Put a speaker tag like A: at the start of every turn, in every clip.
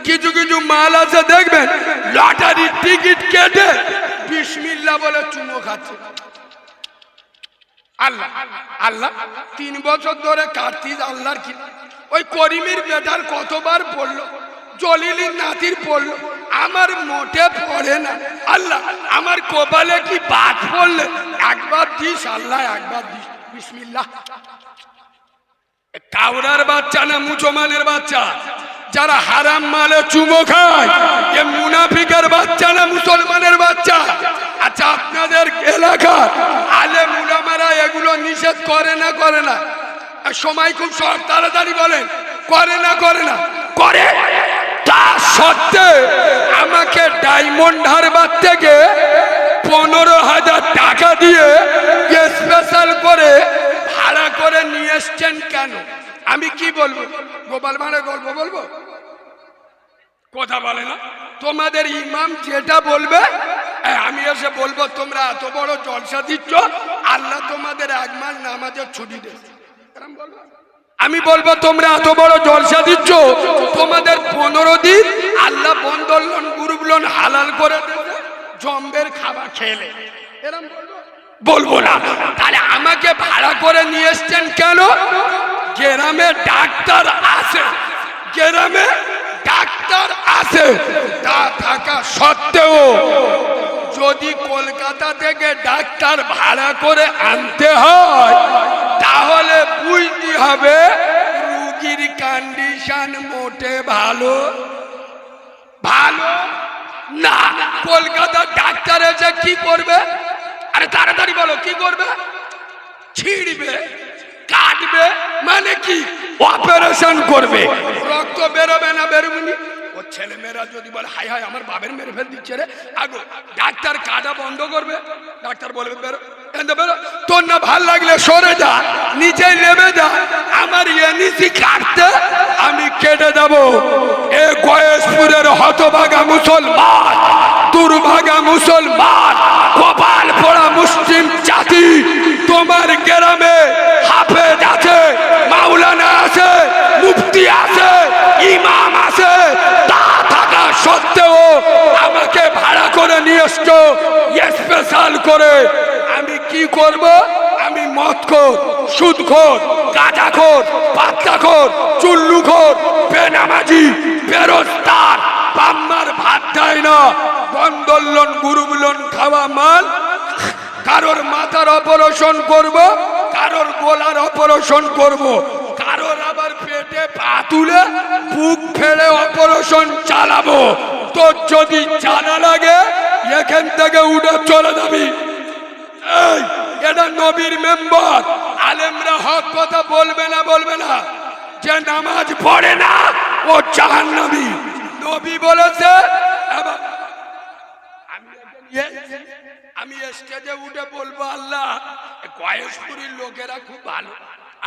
A: কিছু কিছু মাল আছে দেখবেন লটারির টিকিট কেটে বিসমিল্লাহ বলে চুমো খাচ্ছে। আল্লাহ আল্লাহ 3 বছর ধরে কাটতিস আল্লাহর কি ওই করিমের বেটার কতবার পড়লো, জলিলের নাতির পড়লো, আমার মোটে পড়ে না। আল্লাহ আমার কপালে কি বাদ পড়লে একবার দিস আল্লাহ, একবার দিস বিসমিল্লাহ। কাউরার বাচ্চা না মুসলমানের বাচ্চা যারা হারাম মালে চুমো খায়, এ মুনাফিকের বাচ্চা না মুসলমানের বাচ্চা? আচ্ছা আপনাদের এলাকার আলেম উলামারা এগুলো নিষেধ করে না করে না? সময় খুব তাড়াতাড়ি বলেন, করে না করে না? করে। তা সত্ত্বে আমাকে ডায়মন্ড হারবার থেকে 15,000 টাকা দিয়ে স্পেশাল করে ভাড়া করে নিয়ে এসছেন কেন? আমি কি বলবো? গোপাল ভাঁড়ের গল্প বলবো? কথা বলে না। তোমাদের ইমাম যেটা বলবে আমি এসে বলবো তোমরা এত বড় জলসা দিচ্ছ, আল্লাহ তোমাদের 1 মাস নামাজের ছুটি দেবে। আমি বলবো তোমরা এত বড় জলসা দিচ্ছ, তোমাদের 15 দিন আল্লাহ বন্ধন লোন গ্রুপ লোন হালাল করে দেবে জম্বের খাবার খেলে। এরকম বলবো না। তাহলে আমাকে ভাড়া করে নিয়ে এসছেন কেন? গ্রামে ডাক্তার আছে, গ্রামে ডাক্তার আছে, তা থাকা সত্ত্বেও যদি কলকাতা থেকে ডাক্তার ভাড়া করে আনতে হয় তাহলে বুঝতে হবে রোগীর কন্ডিশন মোটে ভালো ভালো না। কলকাতার ডাক্তার এসে কি করবে? আরে তাড়াতাড়ি বলো, কি করবে? ছিড়বে, কাটবে, মানে কি অপারেশন করবে। রক্ত বেরোবে না বেরোবেনি? ও ছেলে মেয়েরা যদি বলে হাই হাই আমার বাবের মেরে ফেল দিচ্ছে রে, আগো ডাক্তার কাটা বন্ধ করবে। ডাক্তার বলবে বেরো, বেরো, তোর না ভাল লাগলে সরে যা, নিচে নেমে যা, আমার এনিসি কাটতে আমি কেটে দেবো। এ গয়েশপুরের হতভাগা মুসলমান, দুর্ভাগা মুসলমান, কপাল পোড়া মুসলিম জাতি, তোমার গ্রামে হাফেজ আছে, মাওলানা আছে, মুফতি আছে, ইমাম আছে, তা থাকা সত্ত্বেও আমাকে ভাড়া করে নিয়ে এসছো স্পেশাল করে। আমি কি করব? আমি মদখোর, সুদখোর, গাঁজাখোর, পাত্তাখোর, চুল্লুখোর, বেনামাজি, বেরোজগার, বাম্মার ভাত দেয় না, বন্ধন লোন গ্রুপ লোন খাওয়া মাল, কারোর মাথার অপারেশন করব, কারোর গোলার অপারেশন করব, কারোর আবার পেটে পা তুলে বুক ফেলে অপারেশন চালাবো। তোর যদি জানা লাগে এখান থেকে উঠে চলে যাবি। এই এটা নবীর মেম্বার, আলেমরা হক কথা বলবে না বলবে না? যে নামাজ পড়ে না ও জাহান্নামী, নবী বলেছে। আমি স্টেজে উঠে বলবো আল্লাহ গয়েশপুরের লোকেরা খুব ভালো,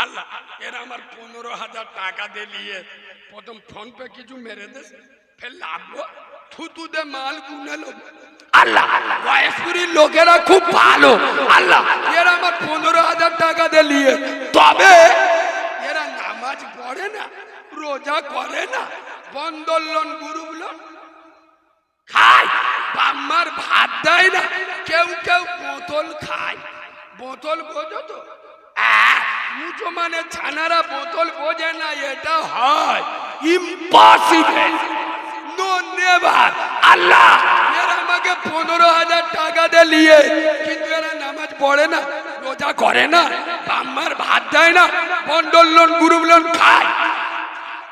A: আল্লাহ এরা আমার 15,000 টাকা দিয়ে নিয়ে প্রথম ফোন পে কিছু মেরে দে, ফের লাভবো, থুতু দে মাল গুনে লোক। আল্লাহ গয়েশপুরের লোকেরা খুব ভালো, আল্লাহ এরা আমার 15,000 টাকা দিয়ে নিয়ে, তবে এরা নামাজ পড়ে না, রোজা করে না, বন্ধন লোন গ্রুপ লোন খায়, বাম্মার ভাত দেয় না, কেউ কেউ বোতল খায়। বোতল বোঝো তো? মুসলমানের ছানারা বোতল বোঝে না, এটা হয় ইম্পসিবল, নো নেভার। আল্লাহ এরা আমাকে 15,000 টাকা দিয়ে নিয়ে, কিন্তু এরা নামাজ পড়ে না, রোজা করে না, বাম্মার ভাত দেয় না, বন্ধন লোন গ্রুপ লোন খায়।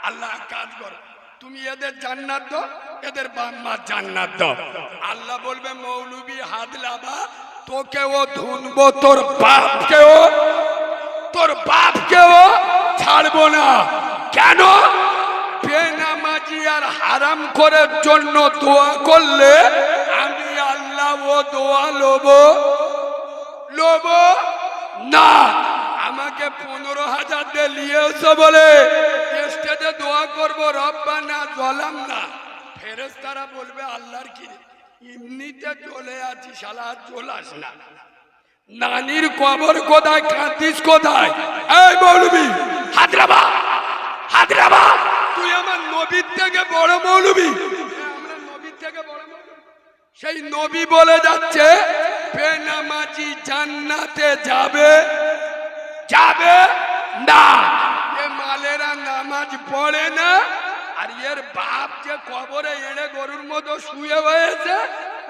A: আল্লাহ কাজ করো, তুমি এদের জান্নাত দাও, এদের বাম্মার জান্নাত দাও। আল্লাহ বলবে মৌলবি হাত লাবা, তোকেও ধুনবো, তোর বাপকেও ছাড়বো না। কেন? বেনামাজি আর হারাম করার জন্য দোয়া করলে আমি আল্লাহ ও দোয়া লোব না। আমাকে 15,000 দিয়ে নিয়ে এসো বলে স্টেজে দোয়া করবো রব্বানা যালামনা, ফেরেশতারা বলবে আল্লাহর কি এমনিতে চলে আছি, শালা চলাস না। নানির কবর কোথায়, কাঁদিস কোথায়? এই মৌলবি হায়দ্রাবাদ, হায়দ্রাবাদ তুই আমার নবীর থেকে বড় মৌলবী? আমরা নবীর থেকে বড় মৌলবী? সেই নবী বলে যাচ্ছে বেনামাজি জান্নাতে যাবে যাবে না। এ মালেরা নামাজ পড়ে না, আর এর বাপ যে কবরে এড়ে গরুর মতো শুয়ে হয়েছে,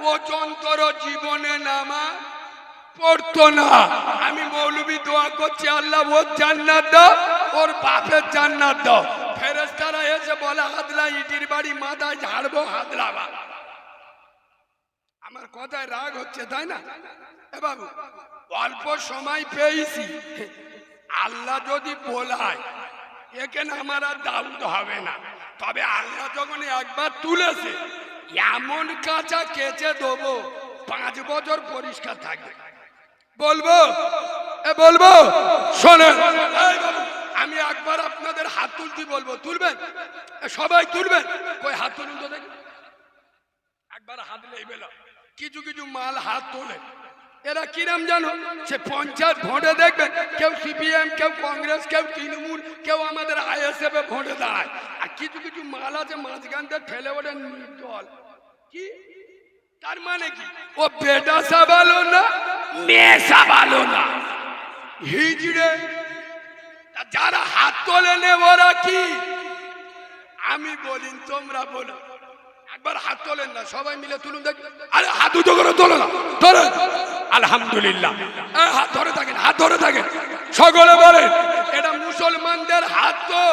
A: ও যন্তর জীবনে নামাজ পড়তো না। আমি মৌলবী দোয়া করছি, আল্লাহ ওর জান্নাত দাও, ওর বাপের জান্নাত দাও। ফেরেশতারা এসে বলে হাদলা ইটির বাড়ি মাথায় ঝাড়বো, হাদলাবা। আমার কথায় রাগ হচ্ছে তাই না? এ বাবু, অল্প সময় পেয়েছি, আল্লাহ যদি বলায় এখানে আমার আর দাউদ হবে না। তবে আল্লাহ যখন একবার তুলেছে, এমন কাঁচা কেচে দেবো 5 বছর পরিষ্কার থাকবে। বলবো বলবো শোনেন, আমি একবার আপনাদের হাত তুলতে বলবো, তুলবেন? সবাই তুলবেন? কই হাত তুলুন তো দেখি। একবার হাত লেবেল। কিছু কিছু মাল হাত তোলে, এরা কিরাম জানো, সে পঞ্চায়েত ভোটে দেখবেন কেউ সিপিএম, কেউ কংগ্রেস, কেউ তৃণমূল, কেউ আমাদের আইএসএফ এ ভোটে দাঁড়ায়। আর কিছু কিছু মাল আছে মাঝখানতে ঠেলে ওঠে নির্দল। কি তার মানে? কি ও বেটা সাবালো না, মেয়ে সাবালো না, হিজড়ে। যারা হাত তোলে নে ওরা কি? আমি বলি, তোমরা বলো। একবার হাত তোলেন না, সবাই মিলে তুলুন দেখি। আরে হাত উঁচু করে তোলো না, তোলেন। আলহামদুলিল্লাহ। হাত ধরে থাকেন, হাত ধরে থাকেন, সকলে বলেন এটা মুসলমানদের হাত। তো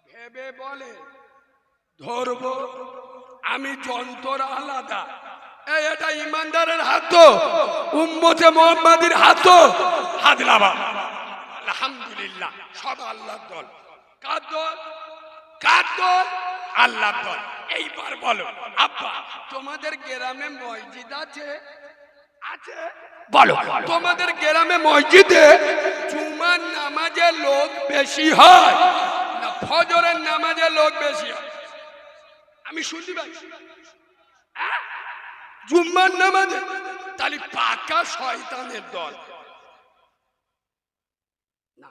A: ভেবে বলে ধরবো আমি যন্ত্র আলাদা, এটা ইমানদারের হাত, তো উম্মতে মুহাম্মাদির হাত, তো হাত লাবা। আলহামদুলিল্লাহ, সব আল্লাহর দল। কার দল? কার দল? আল্লাহর দল। এইবার বলো আব্বা, তোমাদের গ্রামে মসজিদ আছে? আছে? বলো, তোমাদের গ্রামে মসজিদে জুমার নামাজে লোক বেশি হয় না ফজরের নামাজে লোক বেশি হয়? আমি শুনতে পাচ্ছি জুম্মার নামাজে। তাহলে পাকা শয়তানের দল। না,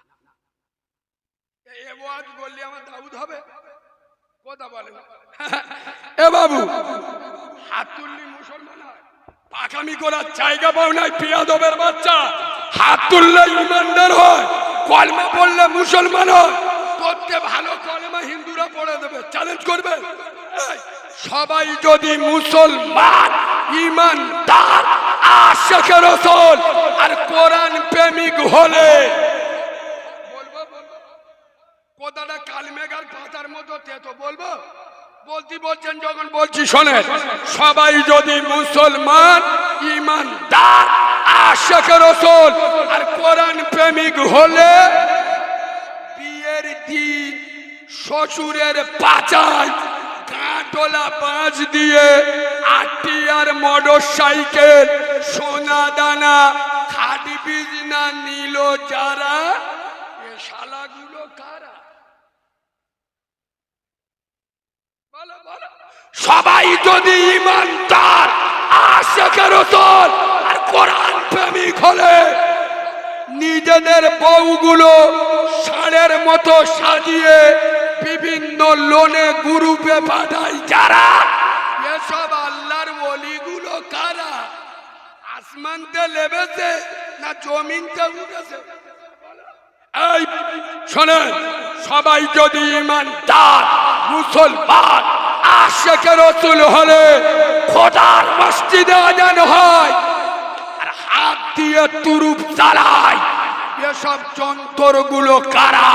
A: এ ওয়াজ বললে আমার দাউদ হবে? কথা বলে এ বাবু, হাত তুললি মুসলমান হয়? পাকামি করার জায়গা পাও নাই, পিয়াদবের বাচ্চা। হাত তুললে ইমানদার হয়, কলমা পড়লে মুসলমান হয়। করতে ভালো কলমা হিন্দুরা পড়ে দেবে, চ্যালেঞ্জ করবে। সবাই যদি মুসলমান, ইমানদার, আশিকে রাসূল আর কোরআন প্রেমিক হলে, বলবো কথাটা কালমেঘার পাতার মতো তেতো বলবো। বলতে বলছেন যখন বলছি শোনেন, সবাই যদি মুসলমান, ইমানদার, আশিকে রাসূল আর কোরআন প্রেমিক হলে, বিয়ের দিন শ্বশুরের পাচায় কাঁটোলা বাঁশ দিয়ে 8টি আর মোটর সাইকেল, সোনা দানা, খাদি বিজনা নিল যারা, এ শালাগুলো কারা? বলো বলো। সবাই যদি ইমানদার, আশিকে রাসূল আর কোরআন প্রেমিক হলে, নিজেদের বউগুলো ষাঁড়ের মতো সাজিয়ে বিভিন্ন লোনে গ্রুপে পাঠায় যারা, এসব আল্লাহর ওলিগুলো কারা? আসমানতে লেবেছে না জমিনতে উঠেছে? এই শোনেন, সবাই যদি ইমানদার, মুসলমান, আশিকে রাসূল হলে খোদার মসজিদে আযান হয় আর হাত দিয়ে তুরুপ জ্বালায়, এসব যন্ত্রগুলো কারা?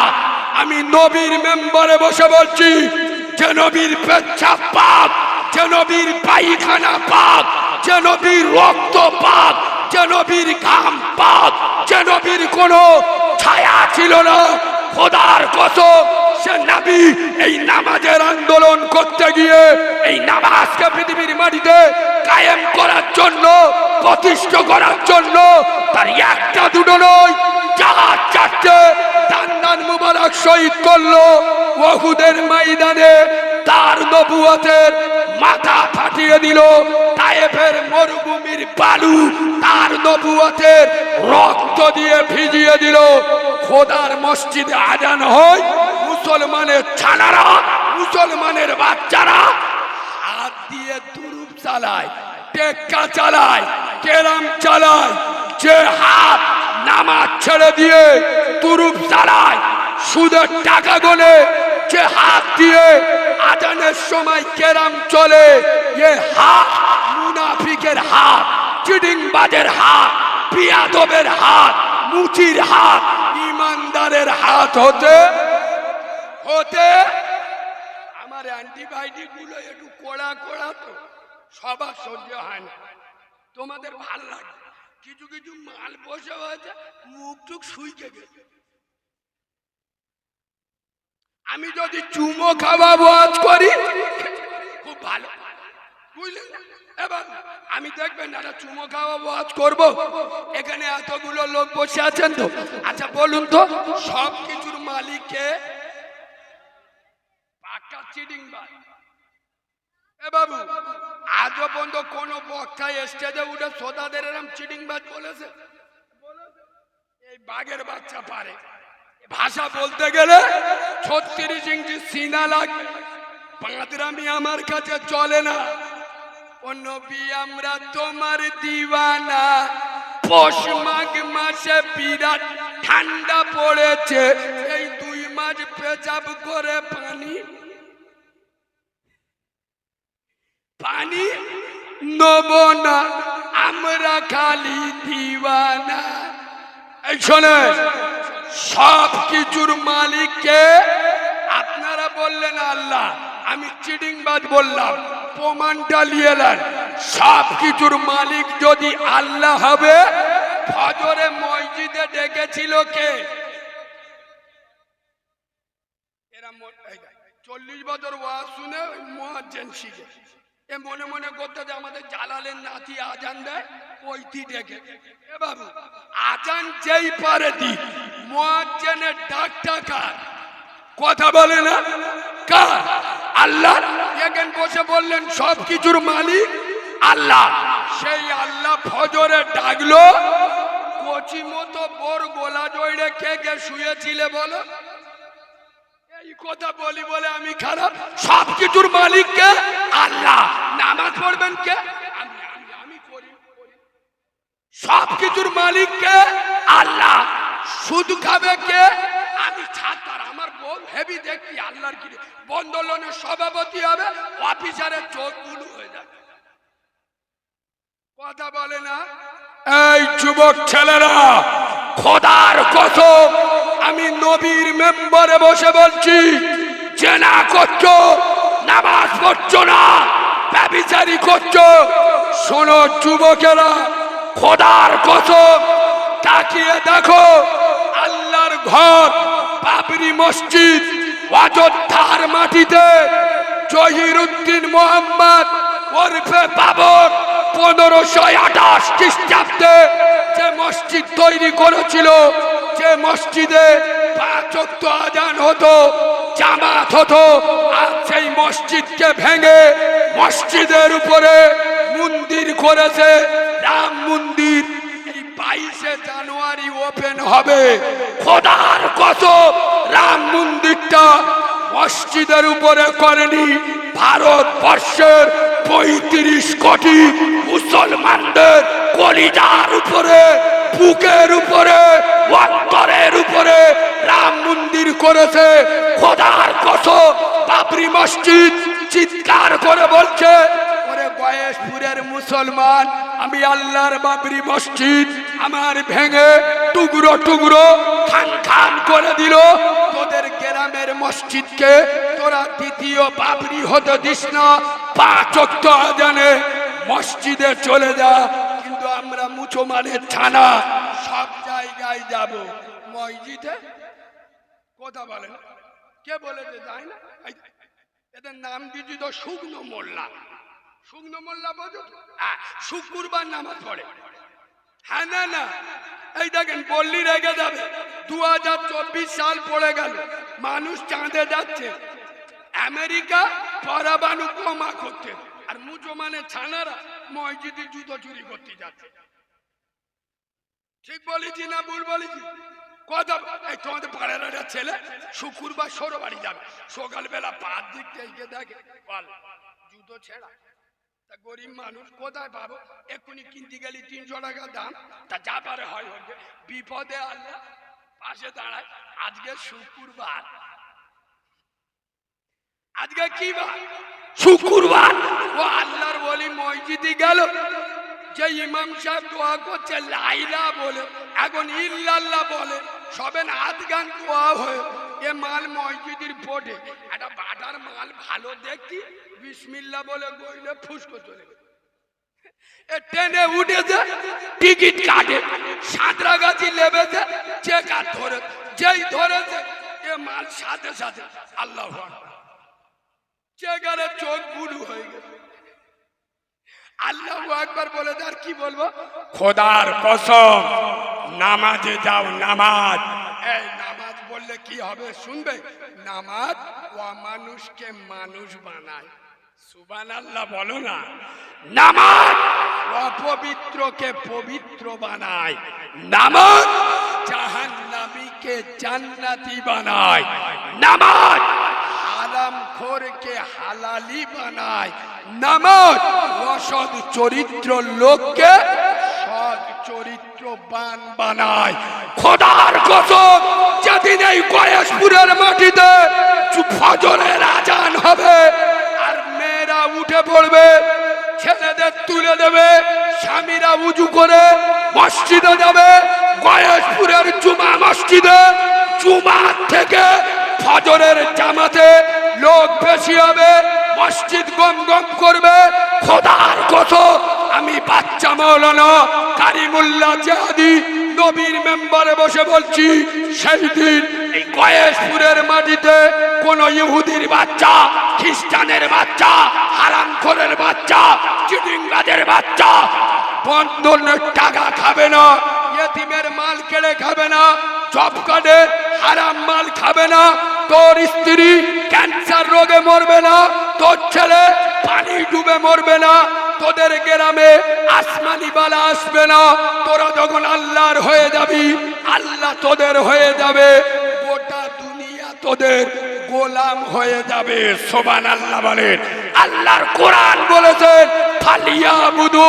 A: আমি নবীর মেম্বারে বসে বলছি, যে নবীর পেচ্ছাপ পাক, যে নবীর পায়খানা পাক, যে নবীর রক্ত পাক, যে নবীর ঘাম পাক, যে নবীর কোনো ছায়া ছিল না, খোদার কসম সে নবী এই নামাজের আন্দোলন করতে গিয়ে, এই নামাজকে পৃথিবীর মাটিতে কায়েম করার জন্য, প্রতিষ্ঠা করার জন্য, তার একটা দুটো নয়, 4 দান মুবারক শহীদ করলো উহুদের ময়দানে। তার নবুয়তের মাথা ফাটিয়ে দিল তায়েফের মরুভূমির বালু, তার নবুয়তের রক্ত দিয়ে ভিজিয়ে দিল। খোদার মসজিদে আজান হয়, মুসলমানের ছানারা, মুসলমানের বাচ্চারা হাত দিয়ে দুরূপ চালায়, টেক্কা চালায়, কেরাম চালায়। যে হাত নামাজ ছেড়ে দিয়ে দুরূপ চালায়, সুদের টাকা গোনে, যে হাত দিয়ে আজানের সময় কেরাম চলে, এ হাত মুনাফিকের হাত, চিটিংবাজের হাত, বিয়াদবের হাত, মুচির হাত, ইমানদারের হাত হতে হতে আমার অ্যান্টিবায়োটিক গুলো একটু কড়া কড়া, তো সবার সহ্য হয় না। তোমাদের ভাল লাগে, কিছু কিছু মাল বসে হয়েছে, মুখ টুক শুইকে গেছে। আমি যদি চুমো খাওয়া ওয়াজ করি খুব ভালো, বুঝলেন? এবার আমি দেখবেন একটা চুমো খাওয়া ওয়াজ করবো, এখানে এতগুলো লোক বসে আছেন তো, আচ্ছা বলুন তো সব কিছুর মালিককে পাক্কা চিটিংবাজ। এ বাবু, আজও পর্যন্ত কোন বক্তা স্টেজে উঠে শ্রোতাদের এরকম চিটিংবাজ বলেছে? এই বাঘের বাচ্চা পারে ভাষা বলতে গেলে 36 ইঞ্চি সিনা লাগবে, পাঁদরামি আমার কাছে চলে না। ও নবী আমরা তোমার দিওয়ানা, পৌষ মাঘ মাসে বিরাট ঠান্ডা পড়েছে, এই 2 মাস পেচাব করে পানি পানি নেব না, আমরা খালি দিওয়ানা। এই শোনেন, সব কিছুর মালিককে আপনারা বললেন আল্লাহ, আমি চিটিংবাজ বললাম, প্রমাণটা নিয়ে নেন। সব কিছুর মালিক যদি আল্লাহ হবে, ফজরে মসজিদে ডেকেছিল কে? এরা 40 বছর ওয়াজ শুনে মুয়াজ্জিন শিখে এ মনে মনে করতে যে আমাদের জালালের নাতি আজান দেয়, ওইটি ডেকে। এ বাবু, আজান যেই পারে দি, মুয়াজ্জিনের ডাকটা কার? কথা বলে না কার? আল্লাহ। এখানে বসে বললেন সব কিছুর মালিক আল্লাহ। সেই আল্লাহ ফজরে ডাকলো, কচি মতো বোর গোলা জড়ে কে কে শুয়েছিলে বলো? এই কথা বলি বলে আমি খারাপ? সব কিছুর মালিক কে? আল্লাহ। নামাজ পড়বেন কে? আমি করি। সব কিছুর মালিক কে? আল্লাহ। সুদ খাবে কে? আমি ছাত্র, আমার বউ হেভি দেখি আল্লাহর কি বন্দোলনের সভাপতি হবে, অফিসারের চোখ বুলু হয়ে যাবে। কথা বলে না? এই যুবক ছেলেরা, খোদার কসম আমি নবীর মেম্বারে বসে বলছি, জেনা করছো, নামাজ পড়ছো না, ব্যভিচারী করছো। শোনো যুবকেরা, খোদার কসম তাকিয়ে দেখো, আল্লাহর ঘর বাবরি মসজিদ অযোধ্যার মাটিতে জহিরুদ্দিন মোহাম্মদ ওরফে বাবর 1528 খ্রিস্টাব্দে যে মসজিদ তৈরি করেছিল, যে মসজিদে 5 ওয়াক্ত আজান হতো, জামাত হতো, আর সেই মসজিদকে ভেঙে মসজিদের উপরে মন্দির করেছে, রাম মন্দির। এই 22শে জানুয়ারি ওপেন হবে। খোদার কসম, রাম মন্দিরটা মসজিদের উপরে করেনি, ভারতবর্ষের 35 কোটি মুসলমানদের কলিজার উপরে, বুকের উপরে, অন্তরের উপরে রাম মন্দির করেছে। খোদার কসম, বাবরি মসজিদ চিৎকার করে বলছে, ওরে গয়েশপুরের মুসলমান, আমি আল্লাহর বাবরি মসজিদ আমার ভেঙে টুকরো টুকরো খান খান করে দিল। তোদের গ্রামের মসজিদকে তোরা দ্বিতীয় বাবরি হতে দিস না, 5 ওয়াক্ত আজানে মসজিদে চলে যা। কিন্তু আমরা মুসলমানের থানা সব জায়গায় যাব, মসজিদে কথা বলেন কে বলেছে যায় না? এদের নাম দিদি তো শুকনো মোল্লা। শুকনো মোল্লা বোঝো? শুক্রবার নামাজ পড়ে। হ্যাঁ না না, এই দেখেন বললি রেগে যাবে, 2024 সাল পড়ে গেল, মানুষ চাঁদে যাচ্ছে, আমেরিকা পরমাণু বোমা করতে, আর মুসলমানের ছানারা মসজিদে জুতো চুরি করতে যাচ্ছে। ঠিক বলেছি না ভুল বলেছি? কথা এই তোমাদের পাড়ার একটা ছেলে শুক্রবার সরো বাড়ি যাবে, সকালবেলা পাঁচ দিক থেকে দেখে বল জুতো ছেঁড়া। তা গরিব মানুষ কোথায় পাবো, এক্ষুনি কিনতে গেলি 300 টাকা দাম, তা যা পারে হয় হচ্ছে, বিপদে আল্লাহ পাশে দাঁড়ায়। আজকে শুক্রবার, আজকে কি বার? শুক্রবার। ও আল্লাহর বলি মসজিদে গেল, যে ইমাম সাহেব দোয়া করছে লাইলা বলে, এখন ইল্লাল্লাহ বলে, সবেন হাত গান দোয়া হয়ে এ মাল মসজিদের পড়ে, একটা বাটার মাল ভালো দেখি বিসমিল্লাহ বলে গইলে ফুসকো চলে গেছে। এ ট্রেনে উঠেছে, টিকিট কাটে, সাঁতরাগাছি লেবেছে, চেকার ধরে, যেই ধরেছে এ মাল সাথে সাথে আল্লাহু আকবার, চেকারে চোখ বুলু হয়ে গেছে। আল্লাহু আকবার বলে আর কি বলবো, খোদার কসম নামাজে যাও, নামাজ। এই নামাজ বললে কি হবে শুনবে, নামাজ ও মানুষকে মানুষ বানায়। সুবহানাল্লাহ বলো না। নামাজ অপবিত্রকে পবিত্র বানায়, নামাজ জাহান্নামীকে জান্নাতি বানায়, নামাজ হারামখোরকে হালালি বানায়, নামাজ অসৎ চরিত্র লোককে সৎ চরিত্রবান বানায়। খোদার কসম যেদিন এই গয়েশপুরের মাটিতে ফজরের আজান হবে আর মেয়েরা উঠে পড়বে, ছেলেদের তুলে দেবে, স্বামীরা উজু করে মসজিদে যাবে, গয়েশপুরের জুমা মসজিদে জুমা থেকে ফজরের জামাতে লোক বেশি হবে, মসজিদ গম গম করবে। খোদার কসম আমি বাচ্চা মাওলানা কারিমুল্লাহ জিহাদি নবীর মেম্বারে বসে বলছি, সেই দিন এই গয়েশপুরের মাটিতে কোন ইহুদির বাচ্চা, খ্রিস্টানের বাচ্চা, হারামখোরের বাচ্চা, চিটিংবাজের বাচ্চা বন্ধনের টাকা খাবে না, ইয়েতিমের মাল কেড়ে খাবে না, জব কার্ডের হারাম মাল খাবে না, তোর স্ত্রী ক্যান্সার রোগে মরবে না, তোর ছেলে পানি ডুবে মরবে না, তোদের গ্রামে আসমানি বালা আসবে না। তোরা যখন আল্লাহর হয়ে যাবি, আল্লাহ তোদের হয়ে যাবে, গোটা দুনিয়া তোদের গোলাম হয়ে যাবে। সুবহানাল্লাহ বলেন। আল্লাহর কোরআন বলেছেন ফালিয়াবুদু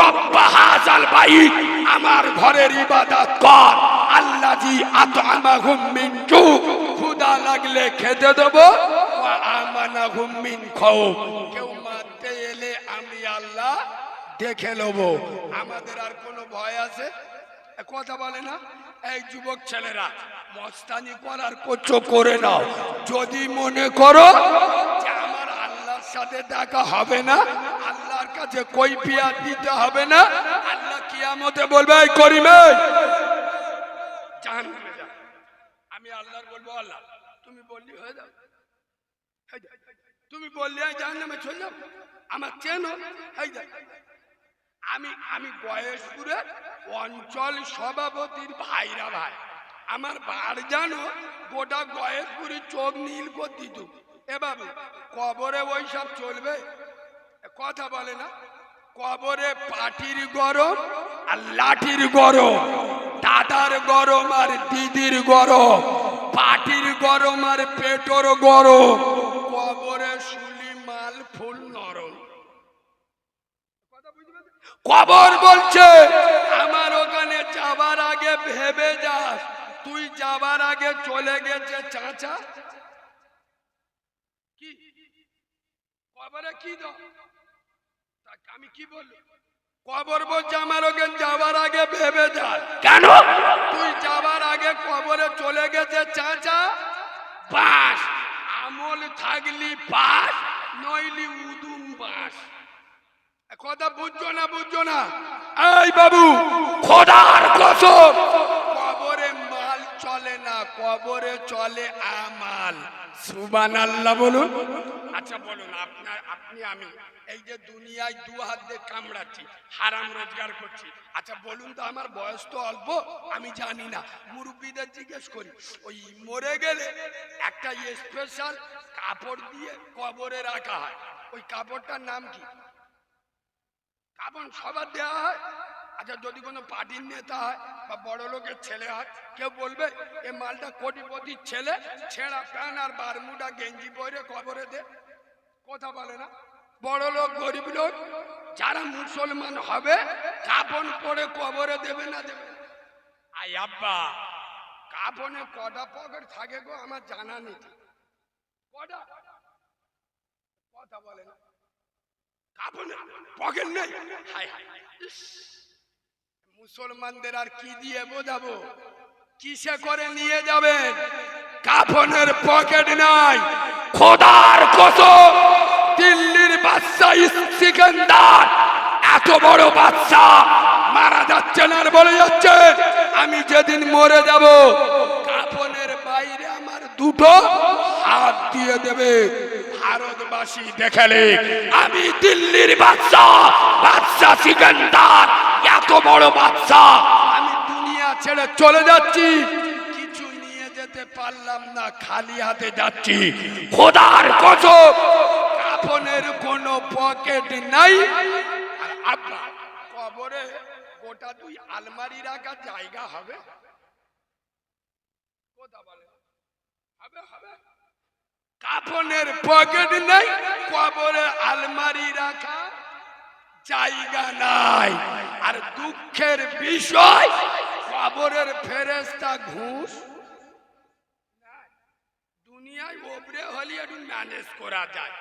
A: রব্ব হাযাল বাইত, আমার ঘরের ইবাদত কর, আল্লাযী আত'আমাহুম মিন জু, ক্ষুধা লাগলে খেতে দেব, ওয়া আমানাহুম মিন খাউফ, কেউ মারতে এলে আমি আল্লাহ দেখে নেব। আমাদের আর কোনো ভয় আছে? কথা বলে না। এই যুবক ছেলেরা মস্তানি করার করছো করে নাও, যদি মনে করো যে আমার আল্লাহর সাথে দেখা হবে না, আল্লাহর কাছে কৈফিয়ত দিতে হবে না, আল্লাহ কিয়ামতে বলবে এই করিমে জাহান্নামে যা, আমি আল্লাহর বলবো আল্লাহ তুমি বললি হয়ে যাও, তুমি বললি জাহান্নামে চলে যাও, আমার চেনো হয়ে যায়। আমি গয়েশপুরের অঞ্চল সভাপতির ভাইরা ভাই, আমার বার জানো গোটা গয়েশপুরি চোখ নীল করে দিত। এ বাবু কবরে ওই সব চলবে? কথা বলে না। কবরে পাটির গরম আর লাঠির গরম, দাদার গরম আর দিদির গরম, পাটির গরম আর পেটর গরম, কবরে শুলি মাল ফুল নরম। কবর বলছে আমার ওখানে যাবার আগে ভেবে যাস, তুই যাবার আগে চলে গেছে চাচা কি কবরে কি দাও, আমি কি বললি? কবর বলছে আমার ওখানে যাবার আগে ভেবে যাস। কেন? তুই যাবার আগে কবরে চলে গেছে চাচা, বাস আমল থাকলি বাস, নইলি উদুম বাস। কথা বুঝছো না? বুঝছো না? এই বাবু খোদার কসম কবরে মাল চলে না, কবরে চলে আমাল। সুবহানাল্লাহ বলুন। আচ্ছা বলুন আপনি আমি এই যে দুনিয়ায় দু হাত দিয়ে কামড়াচ্ছি, হারাম রোজগার করছি, আচ্ছা বলুন তো আমার বয়স তো অল্প, আমি জানি না, মুরব্বীদের জিজ্ঞেস করি, ওই মরে গেলে একটা স্পেশাল কাপড় দিয়ে কবরে রাখা হয়, ওই কাপড়টার নাম কি? কাপড় সবার দেওয়া হয়, আচ্ছা যদি কোনো পার্টির নেতা হয় বা বড় লোকের ছেলে হয়, কেউ বলবে এ মালটা কোটিপতির ছেলে, ছেঁড়া প্যান্ট আর বারমুডা গেঞ্জি পরে কবরে দে? কথা বলে না। বড় লোক গরিব লোক যারা মুসলমান হবে কাফন পরে কবরে দেবে না দেবে? আই আব্বা, কাফনে কটা পকেট থাকে গো আমার জানা নেই। কটা? কথা বলে না। কাফনে পকেট নেই? হায় হায়, মুসলমানদের আর কি দিয়ে বোঝাবো? কিসে করে নিয়ে যাবেন? কাফনের পকেট নাই। খোদার কসম, দিল্লির বাদশা সিকান্দার এত বড় বাদশা মারা যাচ্ছেন আর বলে যাচ্ছে আমি যেদিন মরে যাব কাফনের বাইরে আমার দুটো হাত দিয়ে দেবে। ভারতবাসী দেখালে আমি দিল্লির বাদশা, বাদশা সিকান্দার এত বড় বাদশা, আমি দুনিয়া ছেড়ে চলে যাচ্ছি, কিছু নিয়ে যেতে পারলাম না, খালি হাতে যাচ্ছি। খোদার কসম কাফনের কোনো পকেট নাই। আর আব্বা কবরে গোটা দুই আলমারি রাখার জায়গা হবে? কথা বলে হবে? হবে? কাফনের পকেট নাই, কবরে আলমারি রাখা জায়গা নাই। আর দুঃখের বিষয় কবরের ফেরেশতা ঘুষ দুনিয়ায় ওপরে হলে একটু ম্যানেজ করা যায়।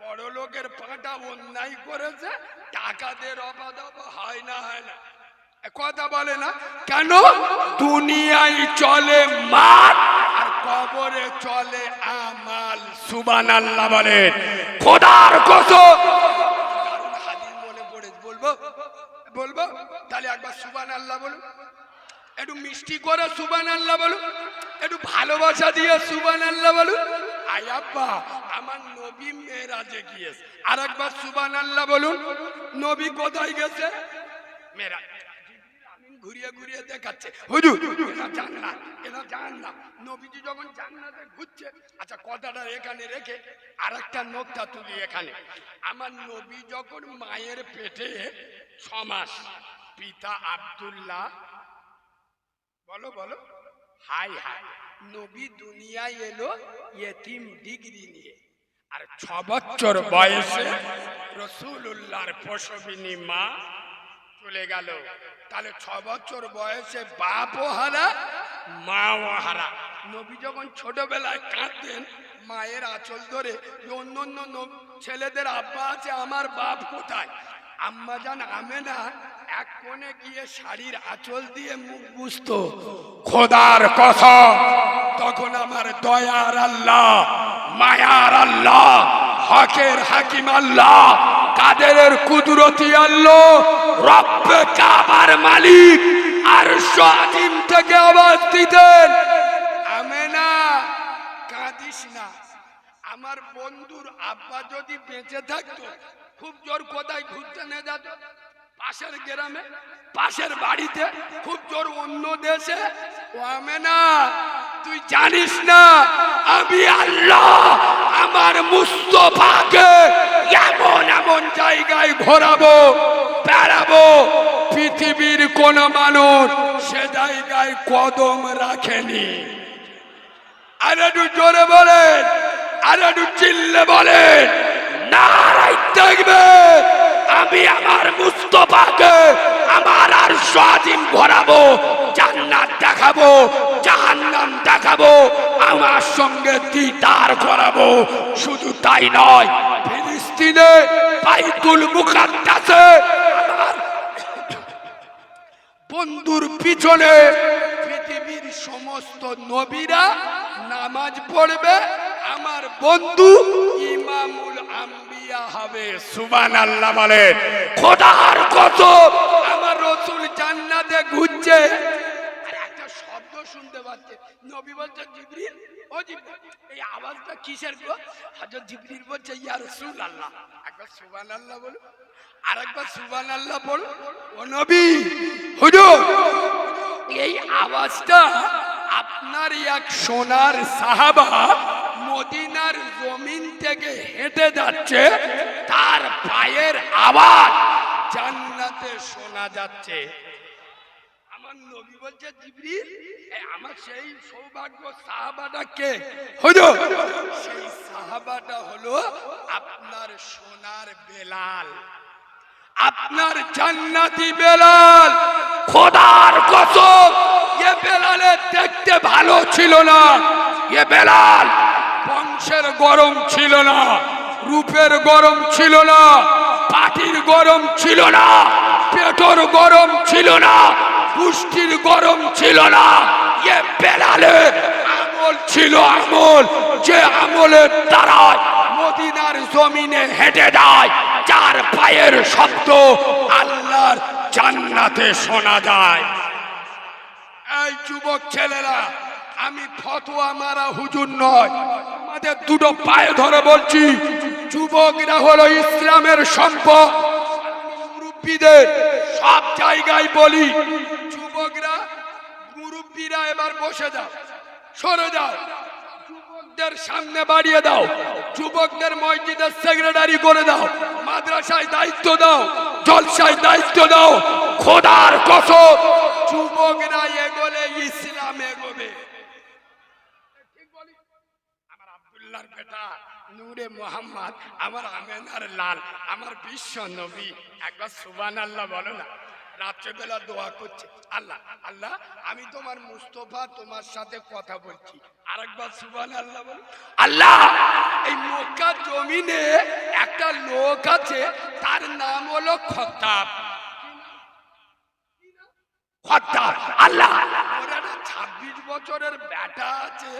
A: বড় লোকের পাটা অন্যায় করেছে, টাকাদের অবাধব হয় না, হয় না? কথা বলে না কেন? দুনিয়ায় চলে মাল আর কবরে চলে আমাল। সুবহানাল্লাহ বলেন। খোদার কসম হাদিস মনে পড়ে, বলবো বলবো তাহলে একবার সুবহানাল্লাহ বলুন, একটু মিষ্টি করে সুবহানাল্লাহ বলুন, একটু ভালোবাসা দিয়ে সুবহানাল্লাহ বলুন। আই আব্বা আমার নবী মেরাজে গিয়েছে, আর একবার সুবহানাল্লাহ বলুন। নবী কোথায় গেছে? মেরাজ। ঘুরিয়ে ঘুরিয়ে দেখাচ্ছে হুজুর এরা জান্নাত, এরা জান্নাত। নবীজি যখন জান্নাতে ঘুরছে, আচ্ছা কথাটা এখানে রেখে আরেকটা নোকতা তুলি এখানে। আমার নবী যখন মায়ের পেটে 6 মাস, পিতা আব্দুল্লাহ, বলো বলো, হাই হাই, নবী দুনিয়ায় এলো ইয়েতিম ডিগ্রি নিয়ে। আর 6 বছর বয়সে রাসূলুল্লাহর প্রসবিনী মা চলে গেল। তাহলে 6 বছর বয়সে বাপও হারা, মাও হারা। নবী যখন ছোটবেলায় কাঁদতেন মায়ের আঁচল ধরে, অন্য অন্য ছেলেদের আব্বা আছে, আমার বাপ কোথায়? আম্মা জান আমেনা এক কোণে গিয়ে শাড়ির আঁচল দিয়ে মুখ বুঝতো। খোদার কসম তখন আমার দয়ার আল্লাহ, মায়ার আল্লাহ, হকের হাকিম আল্লাহ, কাদেরের কুদরতি আল্লাহ, রব্বে কাবার মালিক আরশ আজিম থেকে আওয়াজ দিতেন, আমেনা কাঁদিস না। আমার বন্ধুর আব্বা যদি বেঁচে থাকতো খুব জোর কোথায় ঘুরতে নিয়ে যেত? পাশের গ্রামে, পাশের বাড়িতে, খুব জোর অন্য দেশে। ও আমেনা তুই জানিস না আমি আল্লাহ আমার মুস্তাফাকে এমন এমন জায়গায় ঘোরাবো, বেড়াবো, পৃথিবীর কোন মানুষ সে জায়গায় কদম রাখেনি। আর একটু জোরে বলেন, আর একটু চিল্লে বলেন, নারায়ে তাকবীর। আমি আমার মুস্তাফাকে আমার আরশ আজিম ঘোরাবো, জান্নাত দেখাবো, জাহান্নাম দেখাবো, আমার সঙ্গে দিদার করাবো। শুধু তাই নয়, ফিলিস্তিনে বাইতুল মুকাদ্দাসে আমার বন্ধুর পিছনে পৃথিবীর সমস্ত নবীরা নামাজ পড়বে, আমার বন্ধু ইমামুল আম্বিয়া হবে। সুবহানাল্লাহ বলে। খোদার কসম আমার রাসূল জান্নাতে ঘুরছে, আর একটা শব্দ শুনতে পাচ্ছে। নবী বলছে জিবরিল, ও জিবরিল এই আওয়াজটা কিসের গো? হযরত জিবরিল বলছে ইয়া রাসূলুল্লাহ। একবার সুবহানাল্লাহ বলো, আর একবার সুবহানাল্লাহ বলো। ও নবী হুজুর এই আওয়াজটা আপনার এক সোনার সাহাবা মদিনার জমিন থেকে হেঁটে যাচ্ছে, তার পায়ের আওয়াজ জান্নাত আসতে শোনা যাচ্ছে। আমার নবী বলছে জিবরিল, আমার সেই সৌভাগ্য সাহাবাটা কে? হুজুর, সেই সাহাবাটা হলো আপনার সোনার বেলাল, আপনার জান্নাতি বেলাল। খোদার কসম, এ বেলালের দেখতে ভালো ছিল না, এ বেলাল বংশের গরম ছিল না, রূপের গরম ছিল না, পাটির গরম ছিল না, পেটর গরম ছিল না, পুষ্টির গরম ছিল না। এ বেলালের আমল ছিল আমল, যে আমলের দ্বারায় মদিনার জমিনে হেঁটে যায়, যার পায়ের শব্দ আল্লাহর জান্নাতে শোনা যায়। এই যুবক ছেলেরা, আমি ফতোয়া মারা হুজুর নয়, আমাদের দুটো পায়ে ধরে বলছি, যুবকরা হলো ইসলামের সম্পদ। মুরব্বীদের সব জায়গায় বলি, যুবকরা, মুরব্বীরা এবার বসে যাও, সরে যাও, যুবকদের সামনে বাড়িয়ে দাও, যুবকদের মসজিদের সেক্রেটারি করে দাও, মাদ্রাসায় দায়িত্ব দাও, জলসায় দায়িত্ব দাও। খোদার কসম, যুবকরা এগোলে ইসলাম এগোবে। আমার আব্দুল্লাহর বেটা নূরে মোহাম্মদ, আমার আমেনার লাল, আমার বিশ্ব নবী, একবার সুবহানাল্লাহ বলো না। রাত্রেবেলা দোয়া করছে, আল্লাহ আল্লাহ, আমি তোমার মুস্তফা, তোমার সাথে কথা বলছি। আরেকবার সুবহানাল্লাহ বলো। আল্লাহ, এই মক্কা জমিনে একটা লোক আছে, তার নাম হলো খত্তাব। খত্তাব, আল্লাহ, ওর একটা 26 বছরের বেটা আছে,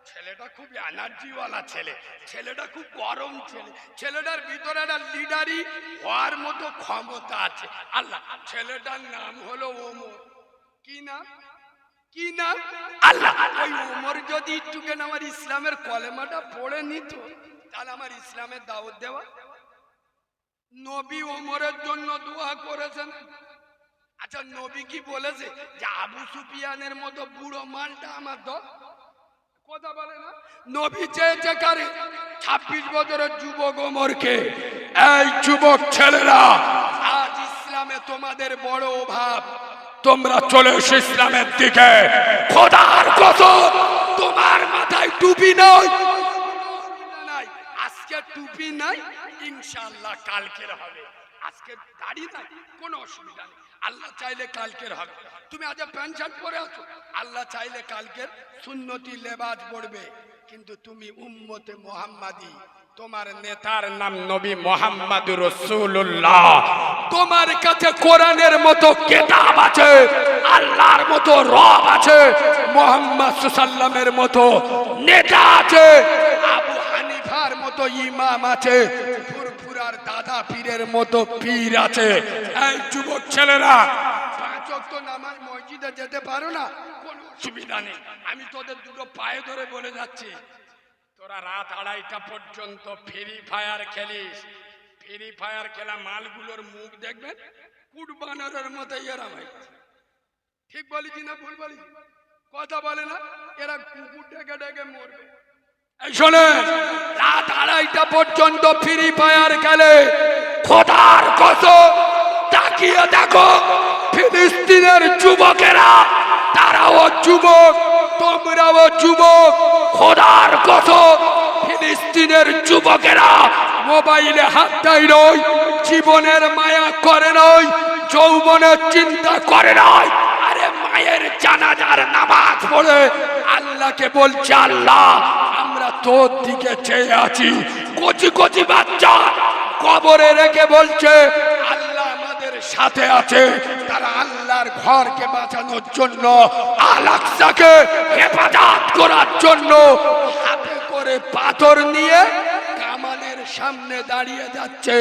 A: ছেলেটা খুব এনার্জিওয়ালা ছেলে, ছেলেটা খুব গরম ছেলে, ছেলেটার ভিতরে একটা লিডারি হওয়ার মতো ক্ষমতা আছে। আল্লাহ, ছেলেটার নাম হলো ওমর। কি নাম? কি নাম? আল্লাহ, ওই ওমর যদি একটুখানি আমার ইসলামের কলেমাটা পড়ে নিত, তাহলে আমার ইসলামের দাওয়াত দেওয়া। নবী ওমরের জন্য দোয়া করেছেন। আচ্ছা, নবী কি বলেছে যে আবু সুফিয়ানের মতো বুড়ো মালটা আমার দল? কথা বলে না। নবী চেয়েছে কারে? 26 বছরের যুবক ওমরকে। এই যুবক ছেলেরা, আজ ইসলামে তোমাদের বড় অভাব, তোমরা চলে এসো ইসলামের দিকে। খোদার কসম, তোমার মাথায় টুপি নাই, আজকে টুপি নাই, ইনশাআল্লাহ কালকের হবে। আজকে দাড়ি নাই, কোনো অসুবিধা নেই, আল্লাহ চাইলে কালকের হবে। তুমি আজ প্যান্ট শার্ট পরে আছো, আল্লাহ চাইলে কালকের সুন্নতি লেবাস পড়বে। কিন্তু তুমি উম্মতে মুহাম্মাদি, তোমার নেতার নাম নবী মুহাম্মাদুর রাসূলুল্লাহ। তোমার কাছে কোরআনের মতো কিতাব আছে, আল্লাহর মতো রব আছে, মুহাম্মদ সাল্লাল্লাহু মতো নেতা আছে, আবু হানিফার মতো ইমাম আছে, ফুরফুরার দাদা পীরের মতো পীর আছে। এই যুবক ছেলেরা, 5 ওয়াক্ত নামাজ মসজিদে যেতে পারো না, কোনো অসুবিধা নেই, আমি তোদের দুটো পায়ে ধরে বলে যাচ্ছি, তোরা রাত 2:30টা পর্যন্ত ফ্রি ফায়ার খেলিস। ফ্রি ফায়ার খেলা মালগুলোর মুখ দেখবেন কুট বানরের মতো এরা ভাই। ঠিক বলেছি না ভুল বলেছি? কথা বলে না, এরা কুকুর ডেকে ডেকে মরবে। এই শোনে, রাত 2:30টা পর্যন্ত ফ্রি ফায়ার খেলে। খোদার কসম, তাকিয়ে দেখো ফিলিস্তিনের যুবকেরা, তারাও যুবক, তোমরাও যুবক। খোদার কসম, ফিলিস্তিনের যুবকেরা মোবাইলে হাত দেয় নয়, জীবনের মায়া করে নয়, যৌবনের চিন্তা করে নয়, আরে মায়ের জানাজার নামাজ পড়ে আল্লাহকে বলছে, আল্লাহ আমরা তোর দিকে চেয়ে আছি। কচি কচি বাচ্চা কবরে রেখে বলছে, আল্লাহ আমাদের সাথে আছে। তারা আল্লাহর ঘরকে বাঁচানোর জন্য, আল আকসাকে হেফাজত করার জন্য হাতে করে পাথর নিয়ে কামানের সামনে দাঁড়িয়ে যাচ্ছে।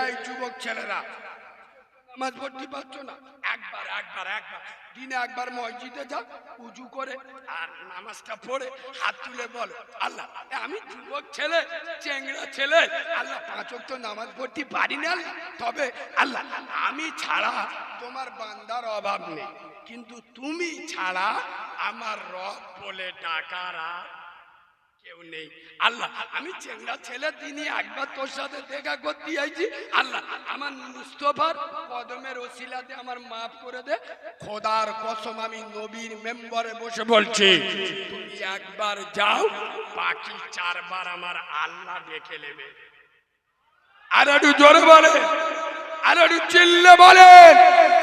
A: এই যুবক ছেলেরা, নামাজ পড়তে পারছো না, একবার একবার একবার দিনে একবার মসজিদে যাও, উজু করে আর নামাজটা পড়ে হাত তুলে বলো, আল্লাহ আমি যুবক ছেলে, চেংড়া ছেলে, আল্লাহ 5 ওয়াক্ত নামাজ পড়তে পারি না, তবে আল্লাহ আমি ছাড়া তোমার বান্দার অভাব নেই, কিন্তু তুমি ছাড়া আমার রব বলে ডাকার আর কেউ নেই। আল্লাহ আমি চেংড়া ছেলে দিনই একবার তোর সাথে দেখা করতে আইছি। আল্লাহ আমার মুস্তফার কদমের ওসিলাতে আমার মাফ করে দে। খোদার কসম আমি নবীর মেম্বারে বসে বলছি, তুমি একবার যাও, বাকি 4 বার আমার আল্লাহ দেখে নেবে। আর একটু জোরে বলে, আর একটু চিল্লে বলে,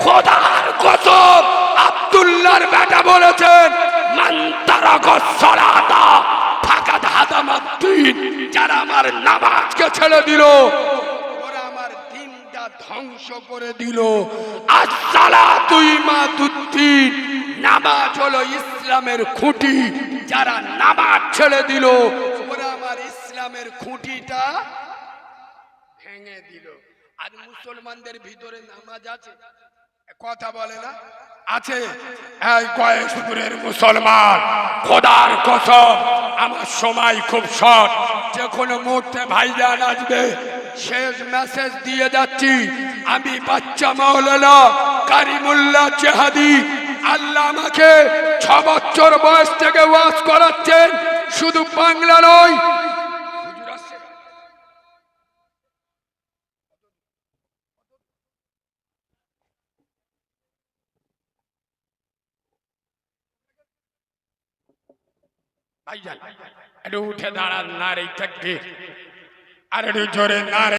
A: খোদার কসম আব্দুল্লাহর বেটা বলেছেন, মান তারাকাস সালাতা ফাকাদ হাদামাদ্দিন, যারা আমার নামাজকে ছেড়ে দিল ওরা আমার দ্বীনটা ধ্বংস করে দিল। আসসালাতু ইমাদুদ্দিন, নামাজ হলো ইসলামের খুঁটি, যারা নামাজ ছেড়ে দিল ওরা আমার ইসলামের খুঁটিটা ভেঙে দিল। আর মুসলমানদের ভিতরে নামাজ আছে, কথা বলে না, আছে। এই গয়েশপুরের মুসলমান, খোদার কসম আমার সময় খুব শর্ট, যে কোনো মুহূর্তে ভাইজান আসবে। শেষ মেসেজ দিয়ে যাচ্ছি, আমি বাচ্চা মাওলানা কারিমুল্লাহ চেহাদি, আল্লাহ আমাকে 6 বছর বয়স থেকে ওয়াজ করাচ্ছেন, শুধু বাংলা নয়। ভাইজান একটু উঠে দাঁড়ান, নারে তাকবীর, আর একটু জোরে নারে।